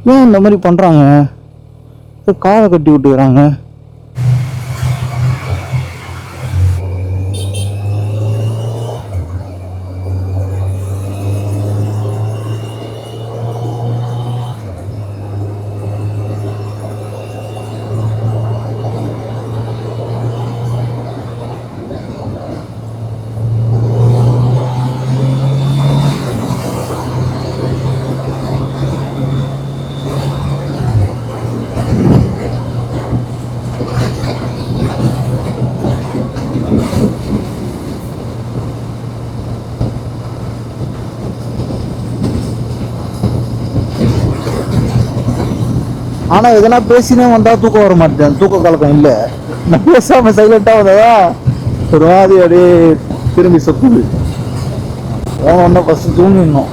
ஏன் இந்த மாதிரி பண்ணுறாங்க? காலை கட்டி விட்டுக்கிறாங்க. ஆனால் எதனா பேசினே வந்தால் தூக்கம் வர மாட்டேன். தூக்க கலக்கம் இல்லை. நான் பேசாமல் சைலண்ட்டாக வந்ததா ஒரு மாதிரி அப்படியே திரும்பி சொத்துது. ஒன்றா ஃபஸ்ட்டு தூங்கிடணும்.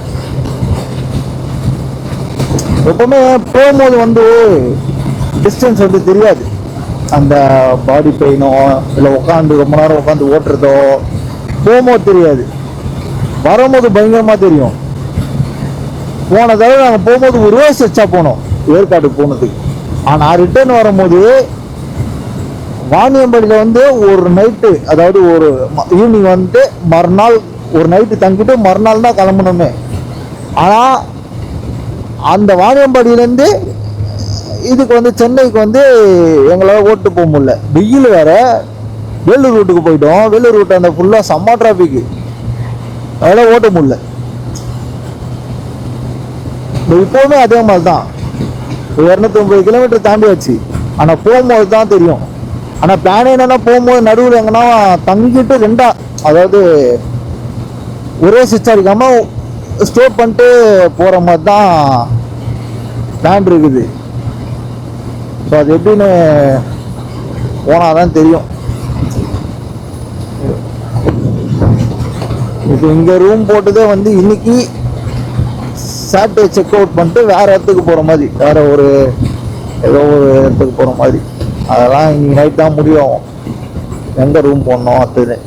எப்பவுமே போகும்போது வந்து டிஸ்டன்ஸ் வந்து தெரியாது. அந்த பாடி பெயினோ இல்லை உட்காந்து ரொம்ப நேரம் உட்காந்து ஓட்டுறதோ போகும்போது தெரியாது. வரும்போது பயங்கரமாக தெரியும். போன தடவை நாங்கள் போகும்போது ஒரு வயசு வச்சா போனோம் ஏற்காடுக்கு போனதுக்கு. ஆனால் ரிட்டர்ன் வரும்போது வாணியம்பாடியில் வந்து ஒரு நைட்டு, அதாவது ஒரு ஈவினிங் வந்து மறுநாள் ஒரு நைட்டு தங்கிட்டு மறுநாள் தான் கிளம்பணுமே. ஆனால் அந்த வாணியம்பாடியிலேருந்து இதுக்கு வந்து சென்னைக்கு வந்து எங்களால் ஓட்டு போக முடியல. வெயில் வேற. வேலூர் ரூட்டுக்கு போயிட்டோம். வேலூர் ரூட்டு அந்த ஃபுல்லாக செம்ம டிராஃபிக்கு, அதெல்லாம் ஓட்ட முடியல. இப்போவுமே அதே மாதிரி தான் 250 கிலோமீட்டர் தாண்டியாச்சு. ஆனால் போகும்போது தான் தெரியும். ஆனால் பிளான் என்னன்னா போகும்போது நடுவில் எங்கன்னா தங்கிட்டு ரெண்டா, அதாவது ஒரே சுவிட்ச் அடிக்காமல் ஸ்டோர் பண்ணிட்டு போகிற மாதிரி தான் பிளான் இருக்குது. ஸோ அது எப்படின்னு போனால் தான் தெரியும். இப்போ இங்கே ரூம் போட்டதே வந்து இன்னைக்கு சாட்டர்டே செக் அவுட் பண்ணிட்டு வேறு இடத்துக்கு போகிற மாதிரி, வேறு ஒரு ஏதோ ஒரு இடத்துக்கு போகிற மாதிரி. அதெல்லாம் இன்னைக்கு நைட் தான் முடியும் எங்கே ரூம் போடணும் அடுத்தது.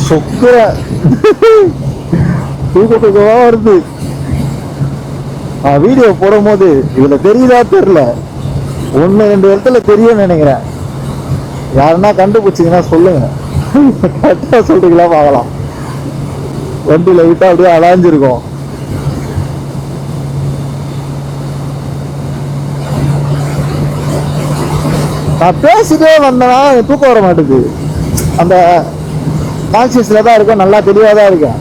சொக்குற தூக்கத்துக்குவா வருது. வீடியோ போடும் போது இதுல தெரியுதா தெரியல, 1-2 இடத்துல தெரியும் நினைக்கிறேன். யாருன்னா கண்டுபிடிச்சிங்கன்னா சொல்லுங்க. கரெக்டா சொல்றீங்களா பார்க்கலாம். வண்டியில விட்டா அப்படியே அலாஞ்சிருக்கும். நான் பேசிட்டே வந்தேன்னா தூக்கம் வர மாட்டேது. அந்த கான்சியஸ்ல தான் இருக்கேன், நல்லா தெளிவாக தான் இருக்கேன்.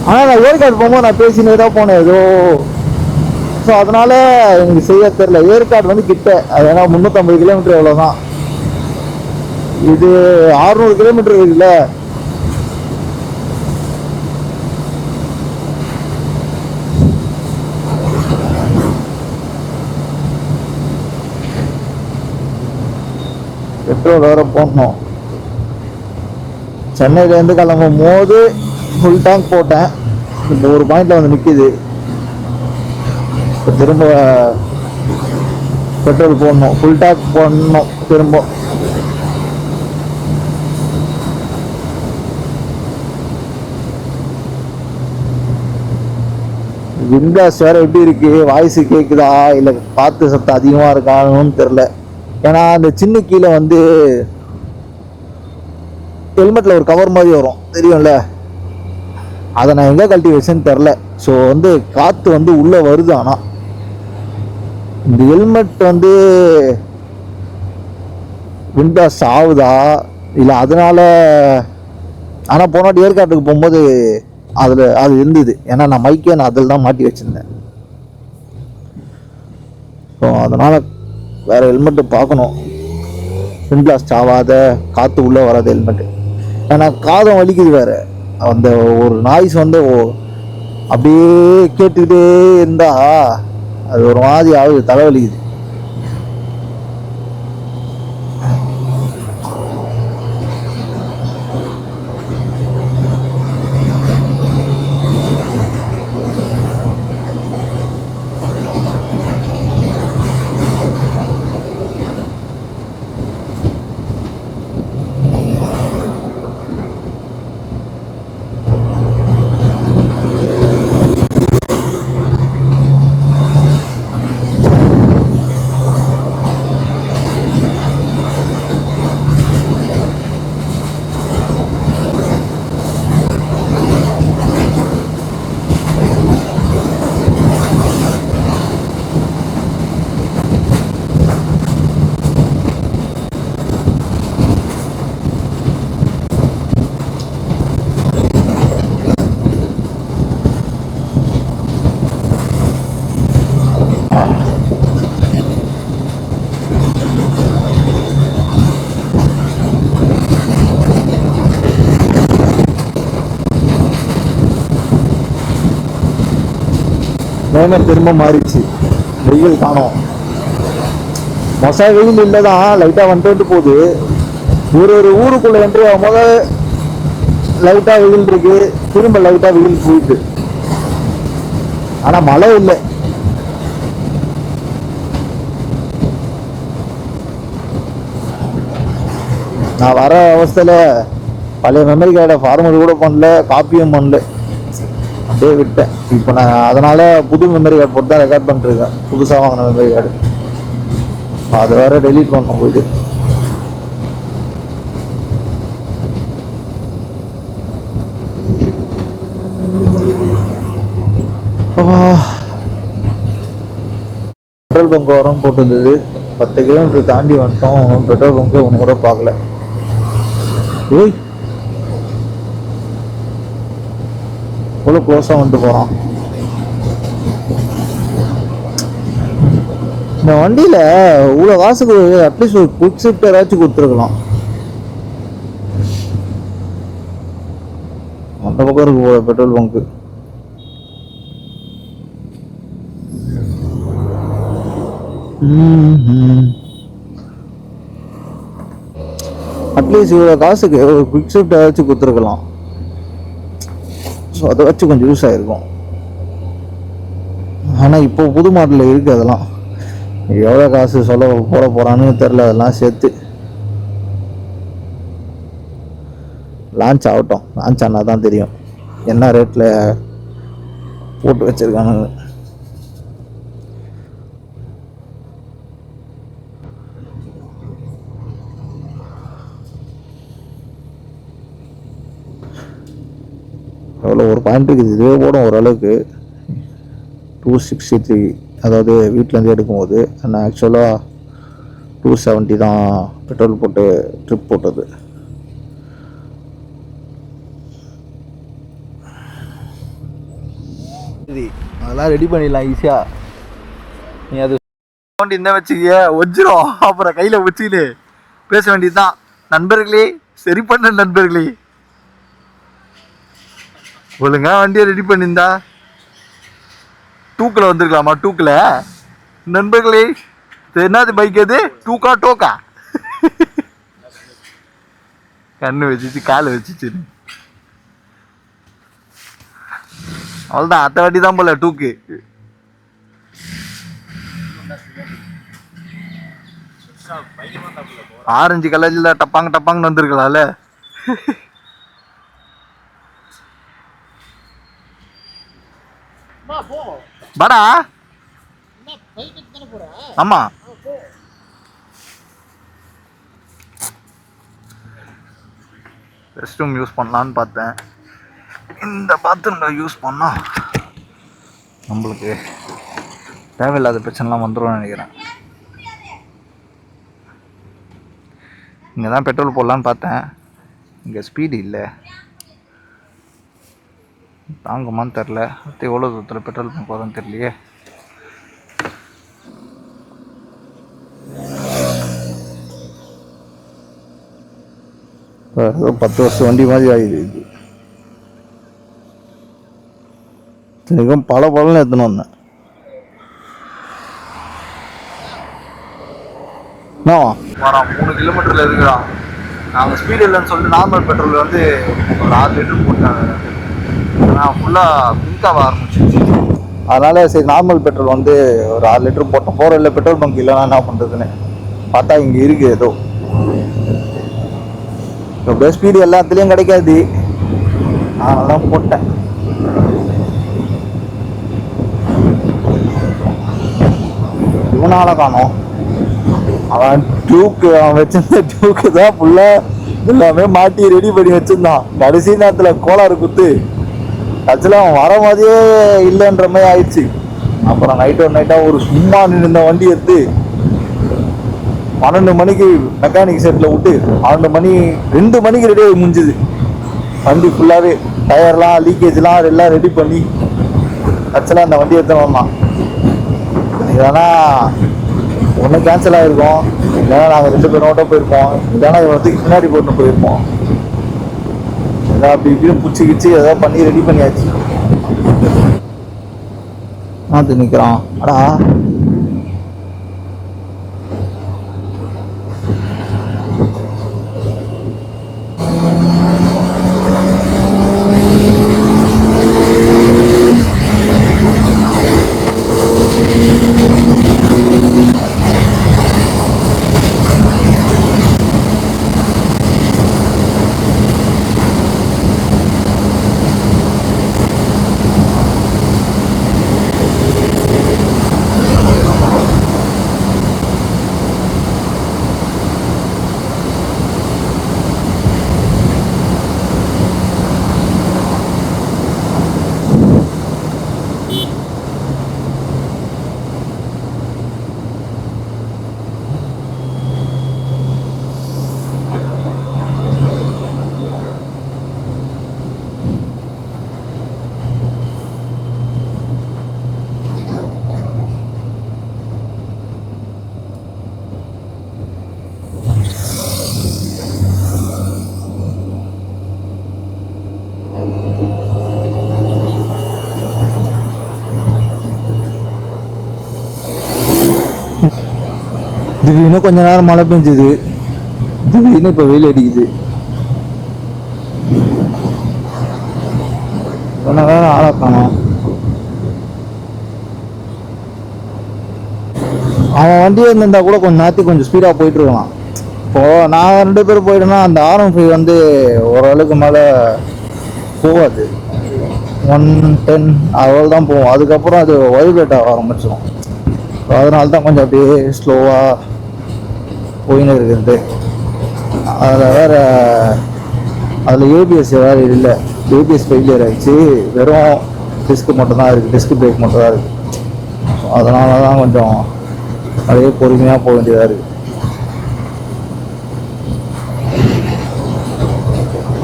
ஆனால் நான் ஏற்காடு போகும்போது நான் பேசினே தான் போனேன் ஏதோ. ஸோ அதனால எனக்கு செய்ய தெரியல. ஏற்காடு வந்து கிட்ட, அது ஏன்னா 350 கிலோமீட்டர் எவ்வளோதான். இது 600 கிலோமீட்டர் இருக்குல்ல. பெட்ரோல் வேற போடணும். சென்னையிலேருந்து கிளம்பும் போது ஃபுல் டேங்க் போட்டேன். இப்போ ஒரு பாயிண்டில் வந்து நிற்கிது. இப்போ திரும்ப பெட்ரோல் போடணும், ஃபுல் டேங்க் போடணும் திரும்ப. விண்டாஸ் வேறு எப்படி இருக்குது, வாய்ஸு கேட்குதா இல்லை காற்று சத்தம் அதிகமாக இருக்கான்னு தெரில. ஏன்னா அந்த சின்ன கீழே வந்து ஹெல்மெட்டில் ஒரு கவர் மாதிரி வரும் தெரியும்ல, அதை நான் எங்கே கழட்டி வச்சேன்னு தெரில. ஸோ வந்து காற்று வந்து உள்ளே வருது. ஆனால் இந்த ஹெல்மெட் வந்து விண்டாஸ் ஆகுதா இல்லை அதனால. ஆனால் போனாட்டி ஏற்காட்டுக்கு போகும்போது அதில் அது இருந்தது. ஏன்னா நான் மைக்கே நான் அதில் தான் மாட்டி வச்சுருந்தேன். ஸோ அதனால் வேறு ஹெல்மெட்டு பார்க்கணும், விண்டாஸ் ஆகாத காற்று உள்ளே வராது ஹெல்மெட்டு. ஏன்னா காதம் வலிக்குது வேறு. அந்த ஒரு நாய்ஸ் வந்து அப்படியே கேட்டுக்கிட்டே இருந்தா அது ஒரு மாதிரி ஆகுது, தலைவலிக்குது. கிளைமேட் திரும்ப மாறிடுச்சு, வெயில் காணோம். மொசா வெயில் இல்லை தான், லைட்டாக வந்துட்டு போகுது. ஒரு ஊருக்குள்ளே என்ட்ரி ஆகும்போது லைட்டாக வெயில் இருக்கு, திரும்ப லைட்டாக வெயில் போயிட்டு, ஆனால் மழை இல்லை. நான் வர அவஸ்தையில் பழைய மெமரி கார்டை ஃபார்மர் கூட பண்ணல, காப்பியும் பண்ணல, அப்படியே விட்டேன். இப்போ நான் அதனால் புது மெமரி கார்டு போட்டு தான் ரெக்கார்ட் பண்ணிட்டுருக்கேன். புதுசாக வாங்கின மெமரி கார்டு அது வேறு டெலீட் பண்ணணும் போயிட்டு. பெட்ரோல் பங்க் வரம் போட்டுருந்தது, 10 கிலோமீட்டர் தாண்டி வந்துட்டோம். பெட்ரோல் பங்க்கு ஒன்று கூட பார்க்கல. ஏய் இவ்வளோ க்ளோஸாக வந்துட்டு போகிறான். இந்த வண்டியில் இவ்வளோ காசுக்கு அட்லீஸ்ட் ஒரு குவிக் ஷிஃப்ட் ஏதாச்சும் கொடுத்துருக்கலாம். அந்த பக்கம் இருக்கு போல பெட்ரோல் பங்க்கு. அட்லீஸ்ட் இவ்வளோ காசுக்கு ஒரு குவிக் ஷிஃப்ட் ஏதாச்சும் கொடுத்துருக்கலாம். ஸோ அதை வச்சு கொஞ்சம் யூஸ் ஆகிருக்கும். ஆனால் இப்போ புது மாடலில் இருக்குது, அதெல்லாம் எவ்வளோ காசு சொல்ல போட போகிறான்னு தெரில. அதெல்லாம் சேர்த்து லான்ச் ஆகட்டும், லான்ச் ஆனால் தான் தெரியும் என்ன ரேட்டில் போட்டு வச்சுருக்கானுங்க. எவ்வளோ ஒரு பாயிண்ட் இருக்குது, இதுவே போடும் ஓரளவுக்கு. 263, அதாவது வீட்டிலேருந்து எடுக்கும்போது. நான் ஆக்சுவலாக 270 தான் பெட்ரோல் போட்டு ட்ரிப் போட்டது. சரி, அதெல்லாம் ரெடி பண்ணிடலாம் ஈஸியாக. நீ அது வண்டி என்ன வச்சுக்கிய வச்சிரும், அப்புறம் கையில் வச்சுக்கிட்டு பேச வேண்டியது தான். நண்பர்களே, சரி பண்ண நண்பர்களே, ஒழுங்கா வண்டியை ரெடி பண்ணியிருந்தா டூக்கில் வந்துருக்கலாமா? டூக்கில் நண்பர்களே, என்னது பைக் அது? டோக்கா கண்ணு வச்சுச்சு, காலை வச்சுச்சு. அவ்வளோதான், அத்தை வாட்டி தான் போல டூக்கு. ஆரஞ்சு கலர்ல டப்பாங்கன்னு வந்திருக்கலாம்ல. வாடா. ஆமா, ரெஸ்ட் ரூம் யூஸ் பண்ணலான்னு பார்த்தேன். இந்த பாத்ரூம்ல யூஸ் பண்ணா நம்மளுக்கு தேவையில்லாத பிரச்சனைலாம் வந்துடும் நினைக்கிறேன். இங்கே தான் பெட்ரோல் போடலான்னு பார்த்தேன், இங்கே ஸ்பீடு இல்லை, தாங்குமான்னு தெரில. எவ்வளோ தூரத்தில் பெட்ரோல் பங்க் போதுன்னு தெரியலையே. ஏதோ 10 வருஷம் வண்டி மாதிரி ஆகிடுது இது. இத்தனைக்கும் பலன்னு எடுத்துன்னு வந்தேன். வரான் 3 கிலோமீட்டரில் இருக்கிறான். நாங்கள் ஸ்பீடு இல்லைன்னு சொல்லிட்டு நார்மல் பெட்ரோல் வந்து ஒரு 6 லிட்டர் போட்டாங்க. ஆனால் ஃபுல்லாக பிங்காக ஆரம்பிச்சிச்சு. அதனால் சரி நார்மல் பெட்ரோல் வந்து ஒரு 6 லிட்டர் போட்டோம். போகிற இல்லை பெட்ரோல் பங்க் இல்லைன்னா என்ன பண்ணுறதுன்னு பார்த்தா இங்கே இருக்குது. ஏதோ இப்போ ஸ்பீடு எல்லாத்துலேயும் கிடைக்காது, அதனால தான் போட்டேன். இவனால காணோம். அவன் வச்சிருந்த டியூக்கு தான் ஃபுல்லாக எல்லாமே மாட்டி ரெடி பண்ணி வச்சிருந்தான். கடைசி நேரத்தில் கோளாறு குத்து ஆக்சுவலாக அவன் வர மாதிரியே இல்லைன்ற மாதிரி ஆயிடுச்சு. அப்புறம் நைட்டாக ஒரு சும்மா நின்று வண்டி எடுத்து 12 மணிக்கு மெக்கானிக் செட்டில் விட்டு 2 மணிக்கு ரெடியாக முடிஞ்சுது. வண்டி ஃபுல்லாகவே டயர்லாம் லீக்கேஜ்லாம் எல்லாம் ரெடி பண்ணி ஆக்சுவலாக அந்த வண்டி எடுத்து வந்தான். இல்லைன்னா ஒன்று கேன்சல் ஆகிருக்கோம், இல்லைன்னா நாங்கள் 2 பேரோட போயிருப்போம், இல்லைன்னா இவனுக்கு பின்னாடி போட்டு போயிருப்போம். ஏதாவது அப்படி இப்படின்னு பிடிச்சிக்கிச்சு ஏதாவது பண்ணி ரெடி பண்ணியாச்சு. மாற்றி நிற்கிறான். அடா திடீர்னு கொஞ்ச நேரம் மழை பெஞ்சுது, திடீர்னு இப்போ வெயில் அடிக்குது. கொஞ்ச நேரம் ஆளை காணோம். அவன் வண்டியே இருந்திருந்தா கூட கொஞ்சம் நேரத்துக்கு கொஞ்சம் ஸ்பீடாக போயிட்டு இருக்கலாம். இப்போது நான் 2 பேர் போயிட்டோன்னா அந்த R15 வந்து ஓரளவுக்கு மேலே போகாது. 110 அவ்வளோ தான் போகும். அதுக்கப்புறம் அது வைப்ரேட் ஆக ஆரம்பிச்சிடும். அதனால தான் கொஞ்சம் அப்படியே ஸ்லோவாக போயின்னு இருக்குது. அதில் வேறு அதில் ஏபிஎஸ் வேறு இல்லை. ஏபிஎஸ் ஃபெயிலியர் ஆகிடுச்சு. வெறும் டிஸ்க்கு மட்டும்தான் இருக்குது, டிஸ்க் பிரேக் மட்டும் தான் இருக்குது. அதனால தான் கொஞ்சம் அப்படியே பொறுமையாக போக வேண்டியதாக இருக்குது.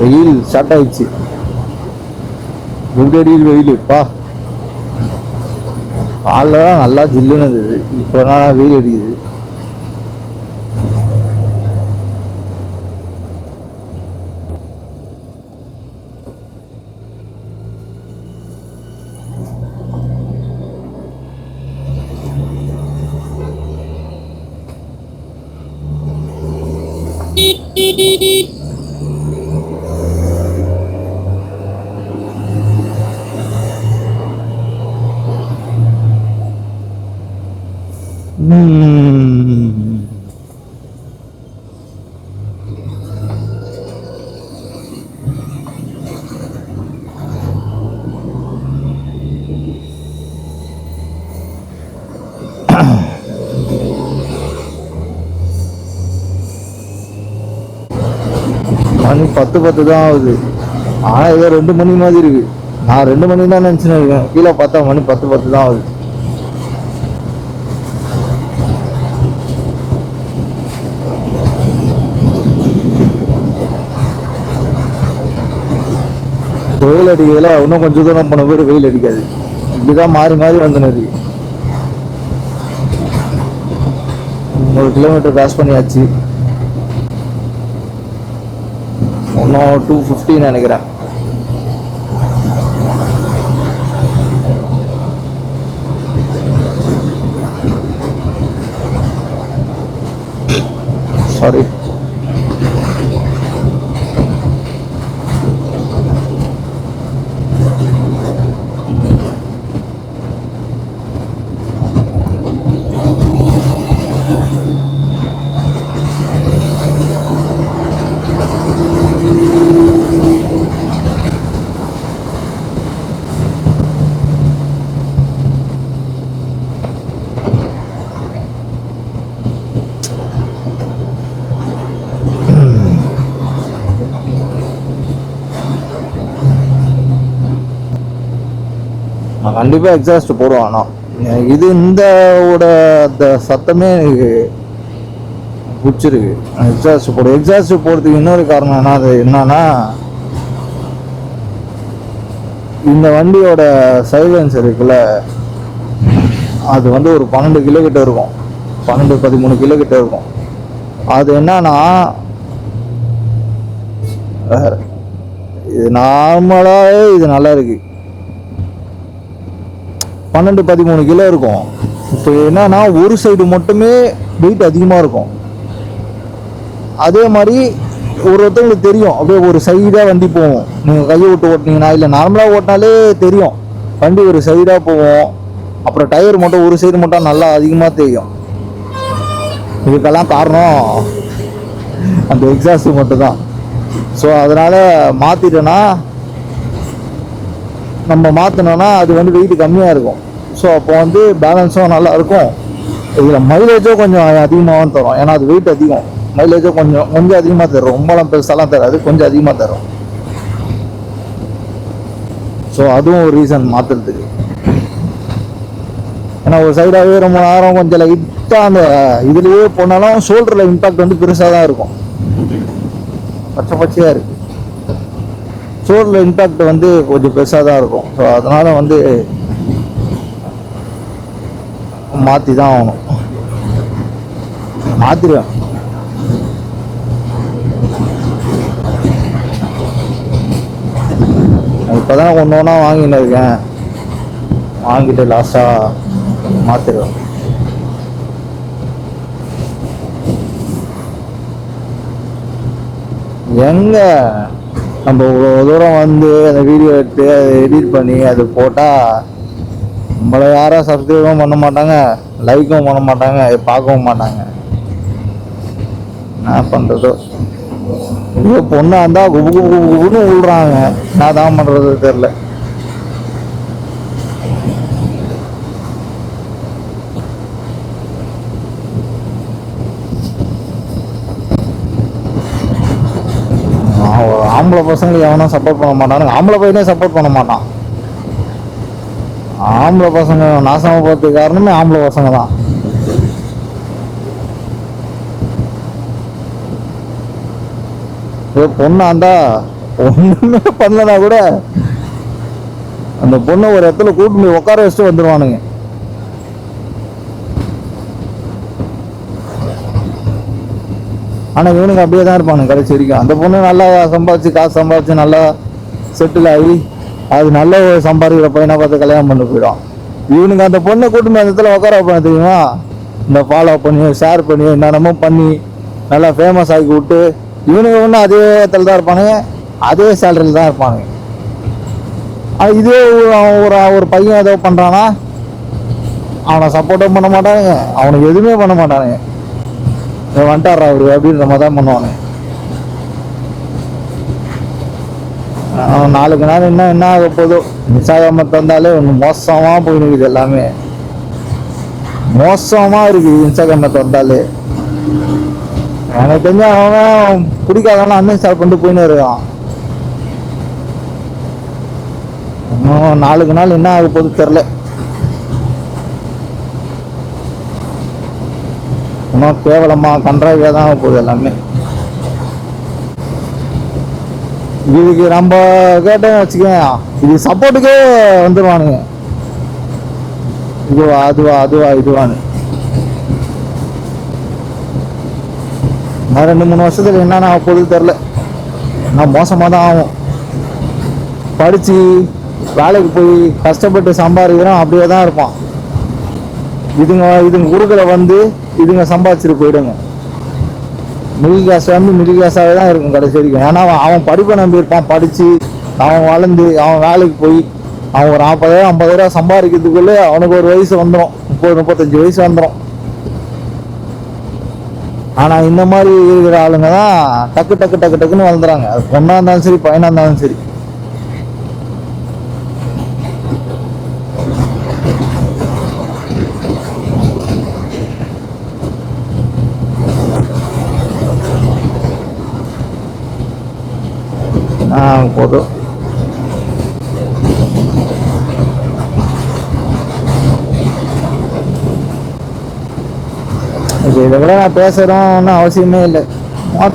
வெயில் ஸ்டார்ட் ஆகிடுச்சு. முன்னாடியில் வெயிலுப்பா காலைல தான் நல்லா ஜில்லுன்னு இருந்தது. இப்போ தான் வெயில் அடிக்குது. மணி 10 தான் ஆகுது. ஆனால் ஏதோ 2 மணி மாதிரி இருக்கு. நான் 2 மணி தான் நினச்சின்னு இருக்கேன். கீழே பார்த்தா மணி 10 தான் ஆகுது. வெயில் அடிக்கிறதுல இன்னும் கொஞ்சம் தூரம் போன போய் வெயில் அடிக்காது. இப்படிதான் மாறி மாறி வந்துனது. 1 கிலோமீட்டர் கிராஸ் பண்ணியாச்சு. இன்னும் 250 நினைக்கிறேன். சாரி. நான் கண்டிப்பாக எக்ஸாஸ்ட் போடுவேன். ஆனால் இது இந்த சத்தமே எனக்கு பிடிச்சிருக்கு. எக்ஸாஸ்ட் போடுறதுக்கு இன்னொரு காரணம் என்னன்னா இந்த வண்டியோட சைலன்ஸ் இருக்குல்ல, அது வந்து ஒரு 12 கிலோ கிட்ட இருக்கும். 12-13 கிலோ கிட்ட இருக்கும். அது என்னன்னா இது நார்மலாகவே இது நல்லா இருக்கு. 12-13 கிலோ இருக்கும். இப்போ என்னன்னா ஒரு சைடு மட்டுமே வெயிட் அதிகமாக இருக்கும். அதே மாதிரி ஒருத்தவங்களுக்கு தெரியும், அப்படியே ஒரு சைடாக வண்டி போகும். நீங்கள் கையை விட்டு ஓட்டினீங்கன்னா, இல்லை நார்மலாக ஓட்டினாலே தெரியும் வண்டி ஒரு சைடாக போகும். அப்புறம் டயர் மட்டும் ஒரு சைடு மட்டும் நல்லா அதிகமாக தெரியும். இதுக்கெல்லாம் காரணம் அந்த எக்ஸாஸ்ட் மட்டும் தான். ஸோ அதனால் மாற்றிட்டோன்னா, நம்ம மாற்றினோன்னா அது வந்து வெயிட் கம்மியாக இருக்கும். ஸோ அப்போ வந்து பேலன்ஸும் நல்லா இருக்கும். இதில் மைலேஜும் கொஞ்சம் அதிகமாகவும் தரும். ஏன்னா அது வெயிட் அதிகம். மைலேஜும் கொஞ்சம் அதிகமாக தரும். ரொம்பலாம் பெருசாலாம் தராது, கொஞ்சம் அதிகமாக தரும். ஸோ அதுவும் ஒரு ரீசன் மாற்றுறதுக்கு. ஏன்னா ஒரு சைடாகவே ரொம்ப நேரம் கொஞ்சம் லைட்டாக அந்த இதுலேயே போனாலும் ஷோல்டரில் இம்பாக்ட் வந்து பெருசாக தான் இருக்கும். பச்சையாக இருக்குது. ஷோல்டரில் இம்பாக்ட் வந்து கொஞ்சம் பெருசாக தான் இருக்கும். ஸோ அதனால் வந்து மாற்றி தான் ஆகணும். மாற்றிடுவேன். இப்போ தான் ஒன்று ஒன்றா வாங்கின்னு இருக்கேன். வாங்கிட்டு லாஸ்ட்டாக மாற்றிடுவேன். எங்கே நம்ம இவ்வளோ தூரம் வந்து அந்த வீடியோ எடுத்து அதை எடிட் பண்ணி அது போட்டால் நம்மளை யாரும் சப்ஸ்கிரைபும் பண்ண மாட்டாங்க, லைக்கும் பண்ண மாட்டாங்க, பார்க்கவும் மாட்டாங்க. என்ன பண்ணுறதோ. இதோ பொண்ணாக இருந்தால் குபு குபு குபுன்னு விழுறாங்க. நான் தான் பண்ணுறது தெரில. ஆம்பளை பசங்களுக்கு எவனும் சப்போர்ட் பண்ண மாட்டானுங்க. ஆம்பளை பையனே சப்போர்ட் பண்ண மாட்டான். ஆம்பளை பசங்க நாசமாக போகிறதுக்கு காரணமே ஆம்பளை பசங்க தான். பொண்ணா இருந்தா ஒண்ணுமே பண்ணலனா கூட அந்த பொண்ணை ஒரு இடத்துல கூட்டு போய் உட்கார வச்சுட்டு வந்துடுவானுங்க. ஆனால் இவனுக்கு அப்படியே தான் இருப்பானுங்க கடைசி வரைக்கும். அந்த பொண்ணு நல்லா சம்பாதிச்சு காசு சம்பாதிச்சு நல்லா செட்டில் ஆகி அது நல்ல ஒரு சம்பாதிக்கிற பையனை பார்த்து கல்யாணம் பண்ணி போயிடும். இவனுக்கு அந்த பொண்ணை கூட்டு அந்த இடத்துல உட்கார வைப்பாங்க தெரியுமா? இந்த ஃபாலோ பண்ணி ஷேர் பண்ணி என்னென்னமோ பண்ணி நல்லா ஃபேமஸ் ஆக்கி விட்டு இவனுக்கு ஒன்று அதே இடத்துல தான் இருப்பானுங்க, அதே சேலரியில் தான் இருப்பானுங்க. இதே ஒரு பையன் ஏதோ பண்ணுறான்னா அவனை சப்போர்ட்டும் பண்ண மாட்டானுங்க, அவனுக்கு எதுவுமே பண்ண மாட்டானுங்க. வந்துட்டாரா அவரு அப்படின்ற மாதிரி தான் பண்ணுவானு. நாளுக்கு நாள் என்ன ஆக போதோ. இன்ஸ்டாகிராம தந்தாலே ஒன்று மோசமாக போயிருக்கு. எல்லாமே மோசமாக இருக்குது இன்ஸ்டாகிராம தந்தாலே. எனக்கு தெரிஞ்ச அவன் பிடிக்காதவனா அன்இன்ஸ்டால் பண்ணிட்டு போயின்னு இருக்கான். இன்னும் நாளுக்கு நாள் என்ன ஆக போது தெரில. இன்னும் கேவலமாக கன்றாவியாக தான் ஆக போகுது எல்லாமே. இதுக்கு நம்ம கேட்டேன்னு வச்சுக்கேன், இது சப்போர்ட்டுக்கே வந்துடுவானுங்க. இதுவா அதுவா இதுவான்னு. நான் 2-3 வருஷத்துல என்னென்ன ஆக போகுது தெரில. நான் மோசமாக தான் ஆகும். படித்து வேலைக்கு போய் கஷ்டப்பட்டு சம்பாதிக்கிறோம், அப்படியே தான் இருப்பான். இதுங்க குறுக்களை வந்து இதுங்க சம்பாதிச்சுட்டு போயிடுங்க. மிடில் கிளாஸ் வந்து மிடில் கிளாஸாகவே தான் இருக்கும் கடைசி வரைக்கும். ஏன்னா அவன் படிப்பை நம்பி இருப்பான். படித்து அவன் வளர்ந்து அவன் வேலைக்கு போய் அவன் ஒரு 40,000-50,000 சம்பாதிக்கிறதுக்குள்ளே அவனுக்கு ஒரு வயசு வந்துடும், 30-35 வயசு வந்துடும். ஆனால் இந்த மாதிரி இருக்கிற ஆளுங்க தான் டக்குன்னு வளர்ந்துறாங்க. அது பொண்ணாக இருந்தாலும் சரி பையனாக இருந்தாலும் சரி. போதும். இதை விட நான் பேசுகிறோன்னு அவசியமே இல்லை.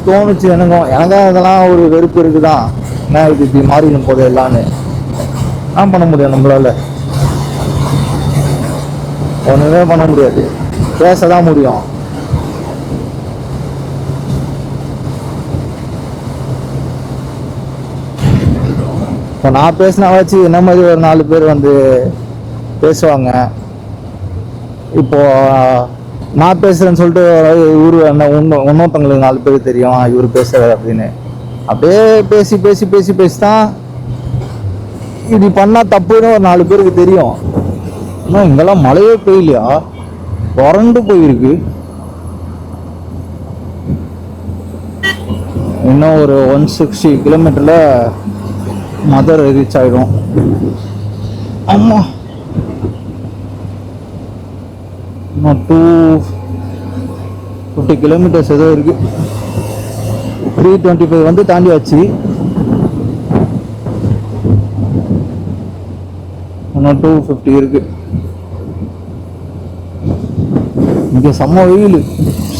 தோணுச்சு எனக்கும் இதெல்லாம் ஒரு வெறுப்பு இருக்குதான். என்ன இது இப்படி மாறிடும் போது எல்லான்னு நான் பண்ண முடியும். நம்மளால ஒன்றுமே பண்ண முடியாது, பேசதான் முடியும். இப்போ நான் பேசினா வச்சு என்ன மாதிரி ஒரு 4 பேர் வந்து பேசுவாங்க. இப்போ நான் பேசுகிறேன்னு சொல்லிட்டு இவர் என்ன இன்னொருத்தவங்களுக்கு 4 பேர் தெரியும் இவர் பேசுகிறார் அப்படின்னு. அப்படியே பேசி பேசி பேசி பேசி தான் இப்படி பண்ணால் தப்புன்னு ஒரு 4 பேருக்கு தெரியும். ஆனால் இங்கெல்லாம் மழையே பெய்யலையா, வறண்டு போயிருக்கு. இன்னும் ஒரு 160 கிலோமீட்டரில் மதுரை ரீச் ஆகிடும். ஆமாம், இன்னும் 250 கிலோமீட்டர்ஸ் ஏதோ இருக்கு. 325 வந்து தாண்டியாச்சு. இன்னும் 250 இருக்கு. இங்க செம்ம வெயில்,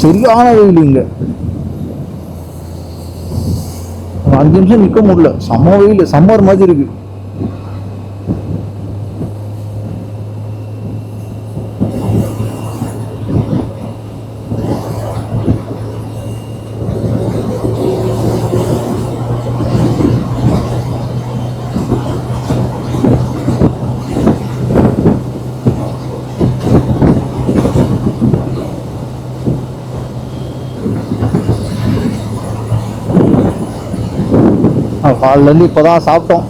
சரியான வெயில். இங்க 5 நிமிஷம் நிக்க முடியல, செம்ம வெயில், சம்மர் மாதிரி இருக்கு. காலிலேருந்து இப்போ தான் சாப்பிட்டோம்.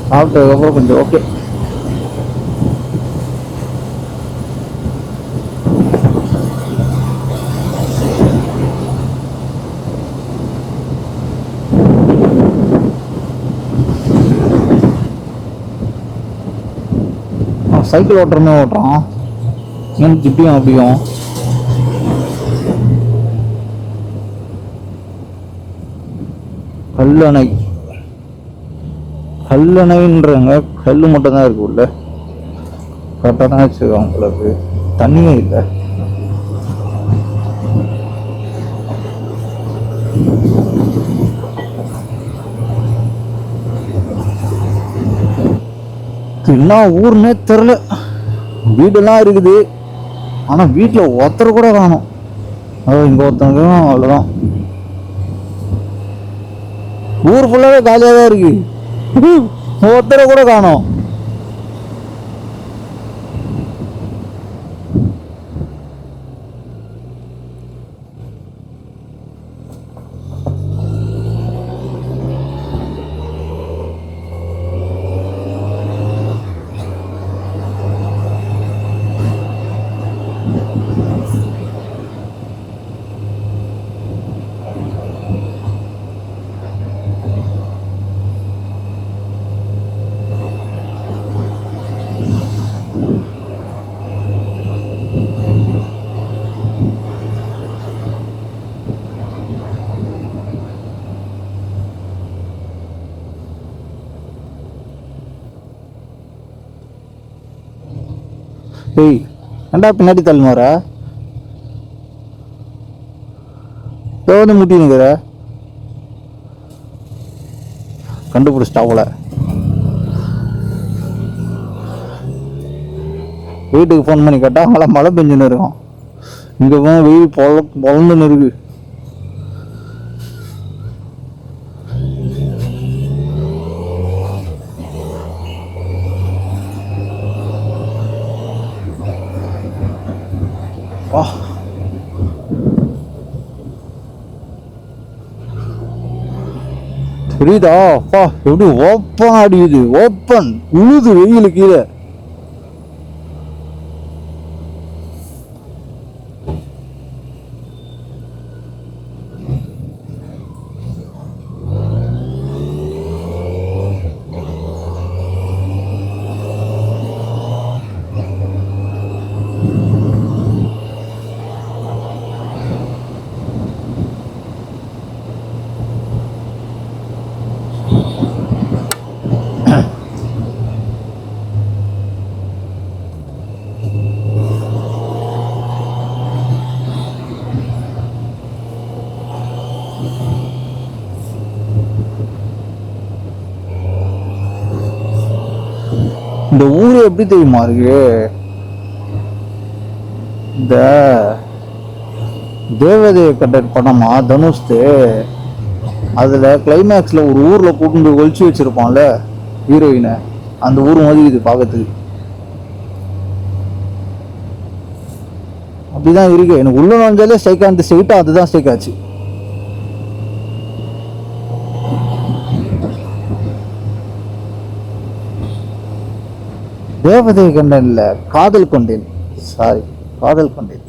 சாப்பிட்டதுக்கப்புறம் கொஞ்சம் ஓகே. சைக்கிள் ஓட்டுறமே ஓட்டுறான், ஜிப்பியும் அப்படியும். கல்லணை, கல்லணைன்றாங்க, கல் மட்டும் தான் இருக்கு உள்ள. கரெக்டாக தான் வச்சுருக்காங்க உங்களுக்கு, தண்ணியே இல்லை. என்ன ஊர்னே தெரில. வீடெல்லாம் இருக்குது, ஆனால் வீட்டில் ஒருத்தர் கூட காணும். இங்கே ஒருத்தவங்க அவ்வளோதான். ஊர் ஃபுல்லாவே காலியாக தான் இருக்கு, ஒருத்தரை கூட காணோம். ஏய், ஏண்டா பின்னாடி தள்ளுமாற வந்து முட்டினுங்கிற கண்டுபிடிச்சிட்டா போல. வீட்டுக்கு ஃபோன் பண்ணி கேட்டால் அவங்களாம் மழை பெஞ்சுன்னு இருக்கும். இங்கே போனால் வெயில் பொழந்துன்னு இருக்கு. வா, தெரியுதா? அப்பா எப்படி ஓப்பன் அடிக்குது, ஓப்பன் உழுது வெயில் கீழே. இந்த ஊரு எப்படி தெரியுமா இருக்கு? இந்த தேவதைய கண்டக்ட் பண்ணமா தனுஷ், அதுல கிளைமேக்ஸ்ல ஒரு ஊர்ல கூட்டு ஒழிச்சு வச்சிருப்பான்ல, ஹீரோயினை. அந்த ஊர் மாதிரி இது பார்க்கறதுக்கு அப்படிதான் இருக்கு. எனக்கு உள்ள நுழைஞ்சாலே ஸ்ட்ரைக் ஆனது, ஸ்ட்ரைட்டா அதுதான் ஸ்ட்ரைக் ஆச்சு. தேவதை கண்டேன் இல்ல, காதல் கொண்டேன். சாரி, காதல் கொண்டேன்.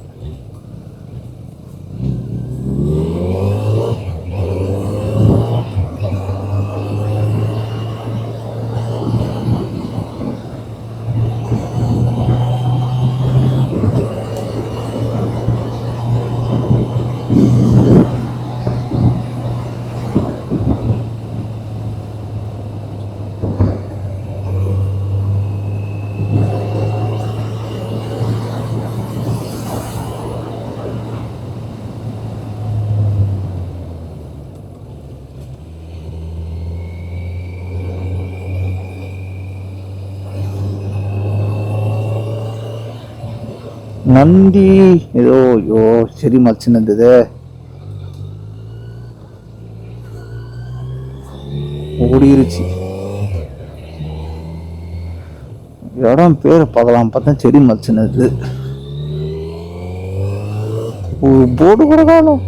நந்தி ஏதோ ஐயோ சரி மச்சின்னு இருந்தது. ஓடிருச்சு. இடம் பேரை பார்க்கலாம் பார்த்தா செடி மச்சினது. ஒரு போர்டு கூட காணும்.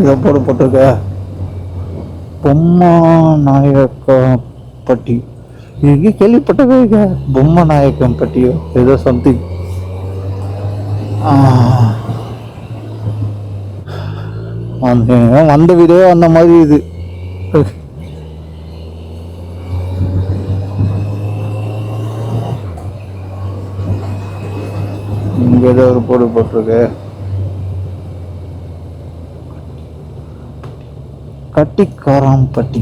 இதை போட்டிருக்க பொம்மா நாயக்கப்பட்டி. இது கேள்விப்பட்டவே பொம்மை நாயக்கம் பட்டியோ ஏதோ சம்திங். வந்த வீடியோ அந்த மாதிரி இது. இங்க ஏதோ ஒரு போடு போட்டிருக்கு. கட்டிக்காராம்பட்டி.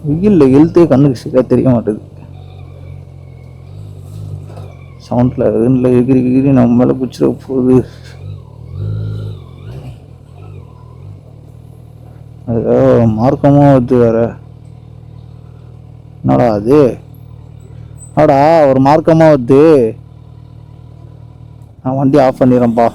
வெயில்ல எழுத்தே கண்ணுக்கு சரியா தெரிய மாட்டேது. சவுண்ட்ல எகிரி நம்ம மேல குச்சிட போகுது. அது மார்க்கமும் வருது வேற. என்னடா அது? ஆடா ஒரு மார்க்கமா வருது. நான் வண்டி ஆஃப் பண்ணிடுறேன்ப்பா.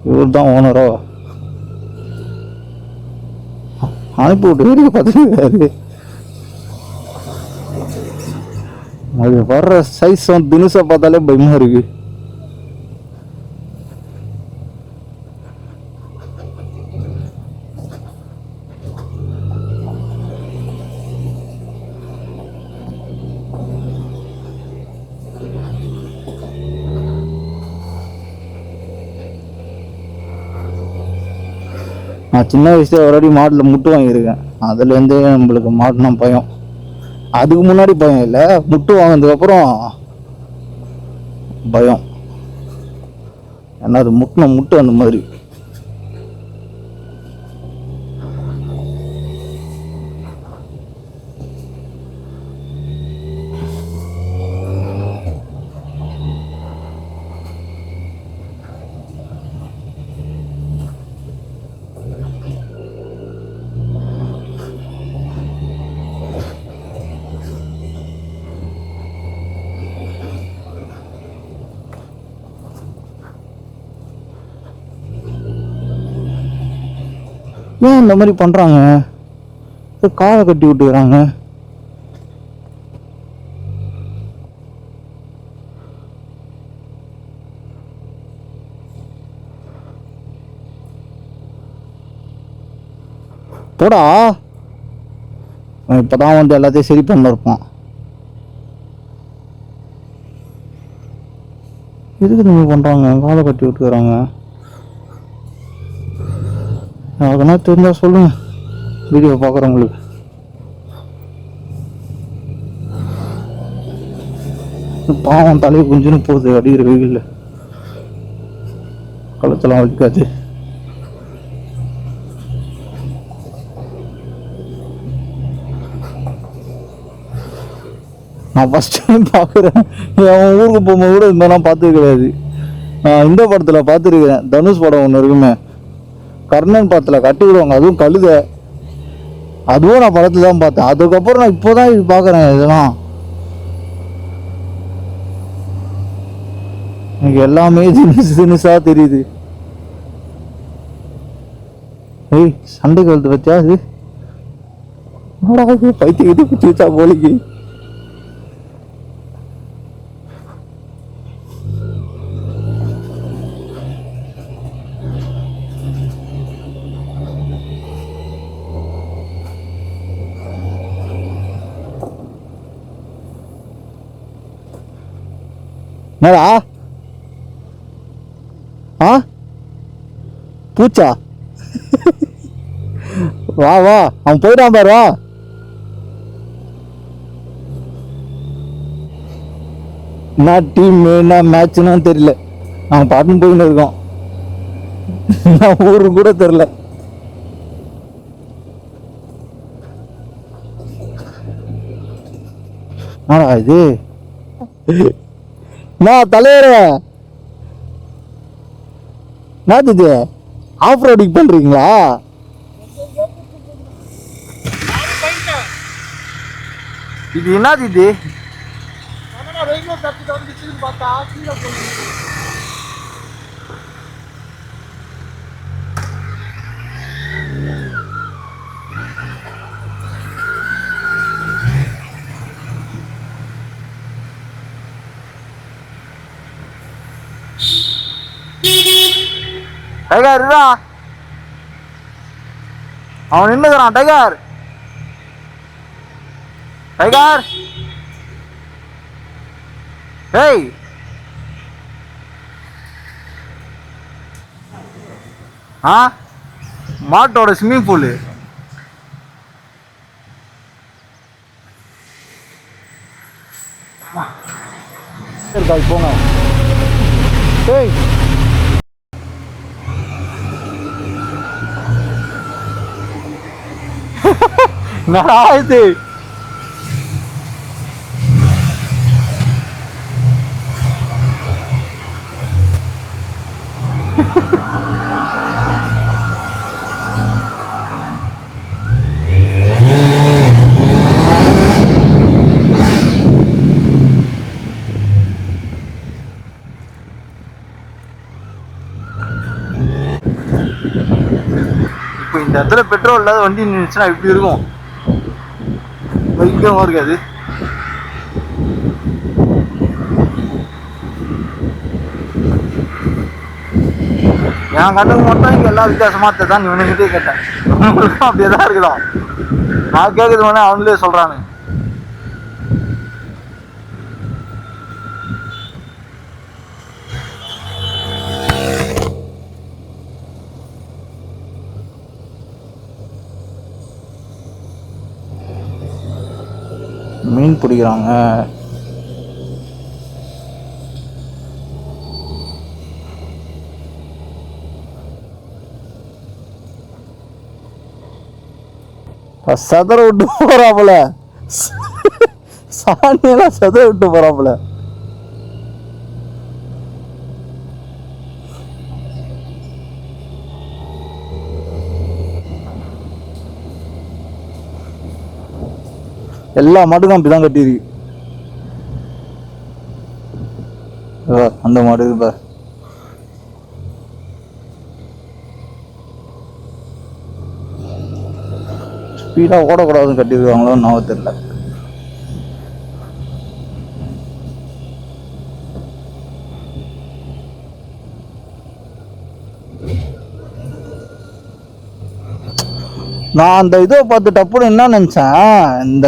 இவர் தான் ஓனரோ? அனுப்பி விட்டு வீடியோ பார்த்துருக்காரு. அது வர்ற சைஸ் வந்து தினுசா பார்த்தாலே பயமா இருக்கு. நான் சின்ன வயசுல ஒரு அடி மாட்டில் முட்டு வாங்கியிருக்கேன். அதுலேருந்தே நம்மளுக்கு மாட்டுனா பயம். அதுக்கு முன்னாடி பயம் இல்லை, முட்டு வாங்கினதுக்கப்புறம் பயம். ஏன்னா அது முட்டின முட்டு அந்த மாதிரி. ஏன் இந்த மாதிரி பண்றாங்க? காலை கட்டி விட்டுக்கிறாங்க. போடா, இப்பதான் வந்து எல்லாத்தையும் சரி பண்ண இருப்பான். எதுக்கு நீங்க பண்றாங்க? காலை கட்டி விட்டுக்கிறாங்க. யாருக்குன்னா தெரிஞ்சா சொல்லுங்க, வீடியோ பார்க்குறவங்களுக்கு. பாவம் தலையை குஞ்சுன்னு போகுது அடிக்கிற வெயில்ல, கழுத்தெல்லாம் வலிக்காது. நான் ஃபர்ஸ்ட் டைம் பார்க்குறேன். அவன் ஊருக்கு போகும்போது கூட இந்த மாதிரிலாம் பார்த்தது கிடையாது. நான் இந்த படத்தில் பார்த்துருக்கிறேன், தனுஷ் படம் ஒன்று இருக்குமே, கர்ணன் படத்தில் கட்டி விடுவாங்க, அதுவும் கழுத. அதுவும் நான் படத்தில் தான் பார்த்தேன். அதுக்கப்புறம் நான் இப்போதான் இது பார்க்குறேன். இதெல்லாம் எனக்கு எல்லாமே தினுசாக தெரியுது. ஏய், சண்டைக்கு வருது பத்தியா? அது பைத்தியக்கிட்டு பிடிச்சி வச்சா கோழிக்கு. என்னடா? ஆ, பூச்சா? வா வா, அவன் போயிட்டான் பாரு. வா, என்ன டீம் என்ன மேட்ச்னு தெரியல, அவன் பாட்டுன்னு போயின்னு இருக்கோம். நான் ஊரு கூட தெரியல. ஆனா இது நான் தலைவர நான் இது ஆஃப் ரோடிங் பண்றீங்களா? இது என்னது இது? டைகர் இதா, அவன் நின்னுக்கிறான். டைகர், டைகர், ஏய், ஆ, மாட்டோட ஸ்விம்மிங் பூலு. போங்க. ஏய், என்னடா இது? இப்போ இந்த இடத்துல பெட்ரோல் இல்லாத வண்டி நின்றுச்சுன்னா இப்படி இருக்கும், பயங்கரமா இருக்காது? என் கண்ணுக்கு மட்டும் இங்க எல்லாம் வித்தியாசமா தான் இவனுக்கிட்டே கேட்டேன். அவனுக்கும் அப்படியேதான் இருக்குதான். நான் கேட்கறது வேணா அவங்களே சொல்றானு. மீன் பிடிக்கிறாங்க. சதற விட்டு போறாப்புல, சாணியெல்லாம் சதற விட்டு போறாப்புல. எல்லா மாட்டுக்கும் அப்படிதான் கட்டியிருக்கு. அந்த மாடு இப்ப ஸ்பீடா ஓடக்கூடாதுன்னு கட்டியிருக்காங்களோ நான் தெரியல. நான் அந்த இதை பார்த்துட்டு அப்புறம் என்ன நினச்சேன், இந்த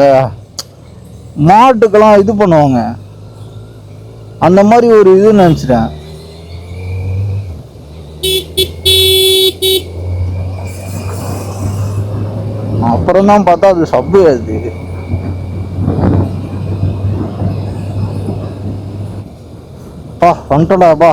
மாட்டுக்கெல்லாம் இது பண்ணுவாங்க அந்த மாதிரி ஒரு இது நினச்சிட்டேன். அப்புறம் தான் பார்த்தா அது சப்வே. அது பா வந்துட்டோடாப்பா.